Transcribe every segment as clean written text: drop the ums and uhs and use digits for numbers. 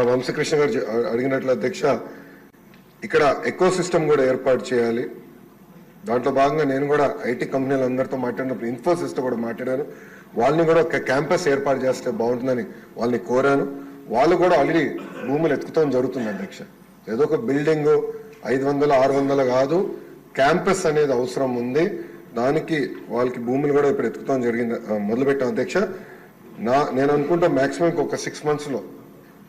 వంశకృష్ణ గారు అడిగినట్లు అధ్యక్ష, ఇక్కడ ఎకో సిస్టమ్ కూడా ఏర్పాటు చేయాలి. దాంట్లో భాగంగా నేను కూడా ఐటీ కంపెనీలు అందరితో మాట్లాడినప్పుడు ఇన్ఫోసిస్తో కూడా మాట్లాడాను. వాళ్ళని కూడా ఒక క్యాంపస్ ఏర్పాటు చేస్తే బాగుంటుందని వాళ్ళని కోరాను. వాళ్ళు కూడా ఆల్రెడీ భూములు ఎత్తుకుతాం జరుగుతుంది అధ్యక్ష. ఏదో ఒక బిల్డింగ్ 500 600 కాదు, క్యాంపస్ అనేది అవసరం ఉంది. దానికి వాళ్ళకి భూములు కూడా ఇప్పుడు ఎత్తుకుతాం జరిగింది, మొదలుపెట్టాం అధ్యక్ష. నేను అనుకుంటా మాక్సిమం ఒక 6 monthsలో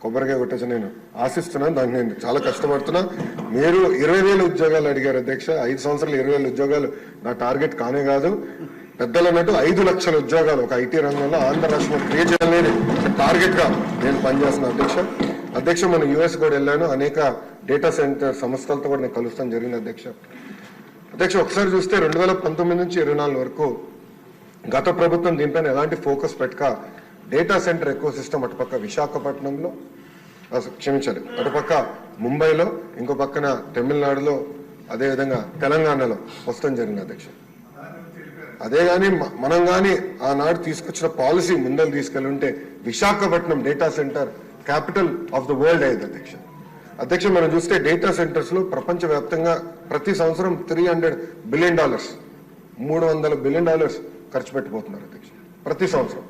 కొబ్బరికాయ కొట్టచ్చు నేను ఆశిస్తున్నాను. దానికి నేను చాలా కష్టపడుతున్నా. మీరు 20,000 ఉద్యోగాలు అడిగారు అధ్యక్ష. 5 సంవత్సరాలు 20,000 ఉద్యోగాలు నా టార్గెట్ కానే కాదు. పెద్దలు అన్నట్టు 5 లక్షల ఉద్యోగాలు ఒక ఐటీ రంగంలో ఆంధ్ర రాష్ట్రంలో క్రియేట్ చేయాలనేది టార్గెట్ గా నేను పనిచేస్తున్నాను అధ్యక్ష. మనం యుఎస్ కూడా వెళ్ళాను. అనేక డేటా సెంటర్ సంస్థలతో కూడా నేను కలుస్తాను జరిగింది అధ్యక్ష. ఒకసారి చూస్తే 2019 నుంచి 24 వరకు గత ప్రభుత్వం దీనిపైన ఎలాంటి ఫోకస్ పెట్టక డేటా సెంటర్ ఎకో సిస్టమ్ అటుపక్క విశాఖపట్నంలో, క్షమించాలి, అటుపక్క ముంబైలో, ఇంకో పక్కన తమిళనాడులో, అదేవిధంగా తెలంగాణలో వస్తాం జరిగింది అధ్యక్ష. అదే కానీ మనం కానీ ఆనాడు తీసుకొచ్చిన పాలసీ ముందలు తీసుకెళ్ళి ఉంటే Visakhapatnam data centre capital of the world అయ్యేది అధ్యక్ష. మనం చూస్తే డేటా సెంటర్స్ లో ప్రపంచవ్యాప్తంగా ప్రతి సంవత్సరం $300 బిలియన్ $300 బిలియన్ ఖర్చు పెట్టిపోతున్నారు అధ్యక్ష. ప్రతి సంవత్సరం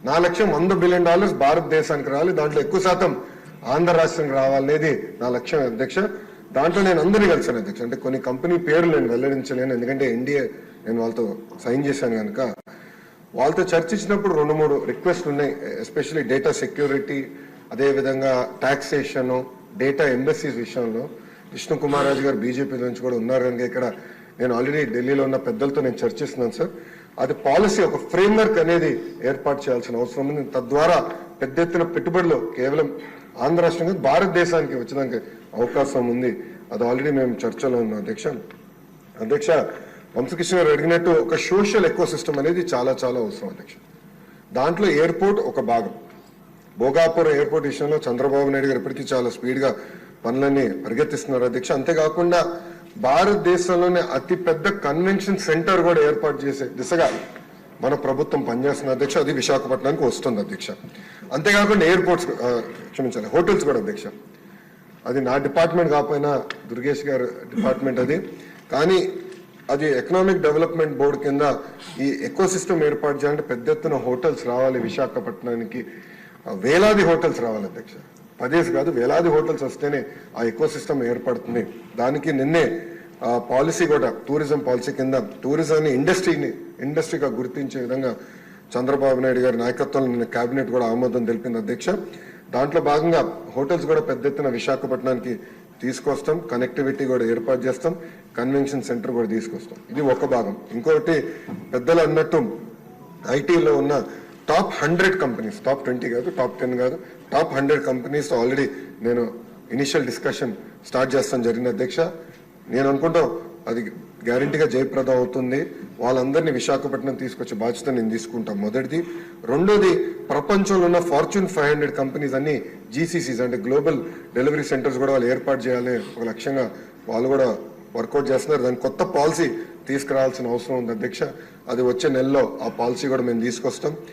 నా లక్ష్యం $100 బిలియన్ భారతదేశానికి రావాలి. దాంట్లో ఎక్కువ శాతం ఆంధ్ర రాష్ట్రానికి రావాలనేది నా లక్ష్యం అధ్యక్ష. దాంట్లో నేను అందరినీ కలిసాను అధ్యక్ష. అంటే కొన్ని కంపెనీ పేర్లు నేను వెల్లడించలేను, ఎందుకంటే ఎన్డీఏ నేను వాళ్ళతో సైన్ చేశాను కనుక. వాళ్ళతో చర్చించినప్పుడు 2-3 రిక్వెస్ట్లు ఉన్నాయి. ఎస్పెషల్లీ డేటా సెక్యూరిటీ, అదేవిధంగా టాక్సేషన్, డేటా ఎంబసీస్ విషయంలో. విష్ణు కుమార్ రాజు గారు బీజేపీ నుంచి కూడా ఉన్నారు కనుక ఇక్కడ నేను ఆల్రెడీ ఢిల్లీలో ఉన్న పెద్దలతో నేను చర్చిస్తున్నాను సార్. అది పాలసీ ఒక ఫ్రేమ్వర్క్ అనేది ఏర్పాటు చేయాల్సిన అవసరం ఉంది. తద్వారా పెద్ద ఎత్తున పెట్టుబడులు కేవలం ఆంధ్ర రాష్ట్రంగా భారతదేశానికి వచ్చడానికి అవకాశం ఉంది. అది ఆల్రెడీ మేము చర్చలో ఉన్నాం అధ్యక్ష. వంశకృష్ణ గారు అడిగినట్టు ఒక సోషల్ ఎకో సిస్టమ్ అనేది చాలా చాలా అవసరం అధ్యక్ష. దాంట్లో ఎయిర్పోర్ట్ ఒక భాగం. భోగాపురం ఎయిర్పోర్ట్ విషయంలో చంద్రబాబు నాయుడు గారు ఇప్పటికీ చాలా స్పీడ్గా పనులన్నీ పరిగెత్తిస్తున్నారు అధ్యక్ష. అంతేకాకుండా భారతదేశంలోనే అతిపెద్ద కన్వెన్షన్ సెంటర్ కూడా ఏర్పాటు చేసే దిశగా మన ప్రభుత్వం పనిచేస్తున్న అధ్యక్ష. అది విశాఖపట్నానికి వస్తుంది అధ్యక్ష. అంతేకాకుండా ఎయిర్పోర్ట్స్, క్షమించాలి, హోటల్స్ కూడా అధ్యక్ష. అది నా డిపార్ట్మెంట్ కాకపోయినా దుర్గేష్ గారు డిపార్ట్మెంట్ అది. కానీ అది ఎకనామిక్ డెవలప్మెంట్ బోర్డు కింద ఈ ఎకో సిస్టమ్ ఏర్పాటు చేయాలంటే పెద్ద ఎత్తున హోటల్స్ రావాలి విశాఖపట్నానికి. వేలాది హోటల్స్ రావాలి అధ్యక్ష. 10 కాదు, వేలాది హోటల్స్ వస్తేనే ఆ ఎకో సిస్టమ్ ఏర్పడుతుంది. దానికి నిన్నే పాలసీ కూడా టూరిజం పాలసీ కింద టూరిజాన్ని ఇండస్ట్రీగా గుర్తించే విధంగా చంద్రబాబు నాయుడు గారి నాయకత్వంలో నిన్న కేబినెట్ కూడా ఆమోదం తెలిపింది అధ్యక్ష. దాంట్లో భాగంగా హోటల్స్ కూడా పెద్ద ఎత్తున విశాఖపట్నానికి తీసుకొస్తాం. కనెక్టివిటీ కూడా ఏర్పాటు చేస్తాం. కన్వెన్షన్ సెంటర్ కూడా తీసుకొస్తాం. ఇది ఒక భాగం. ఇంకొకటి పెద్దలు అన్నట్టు ఐటీలో ఉన్న టాప్ 100 కంపెనీస్, టాప్ 20 కాదు, టాప్ 10 కాదు, టాప్ 100 కంపెనీస్ ఆల్రెడీ నేను ఇనిషియల్ డిస్కషన్ స్టార్ట్ చేస్తాను జరిగింది అధ్యక్ష. నేను అనుకుంటాం అది గ్యారంటీగా జయప్రదం అవుతుంది. వాళ్ళందరినీ విశాఖపట్నం తీసుకొచ్చే బాధ్యత నేను తీసుకుంటాను, మొదటిది. రెండోది, ప్రపంచంలో ఉన్న Fortune 500 కంపెనీస్ అన్ని జీసీసీస్ అంటే గ్లోబల్ డెలివరీ సెంటర్స్ కూడా వాళ్ళు ఏర్పాటు చేయాలని ఒక లక్ష్యంగా వాళ్ళు కూడా వర్కౌట్ చేస్తున్నారు. దానికి కొత్త పాలసీ తీసుకురావాల్సిన అవసరం ఉంది అధ్యక్ష. అది వచ్చే నెలలో ఆ పాలసీ కూడా మేము తీసుకొస్తాం.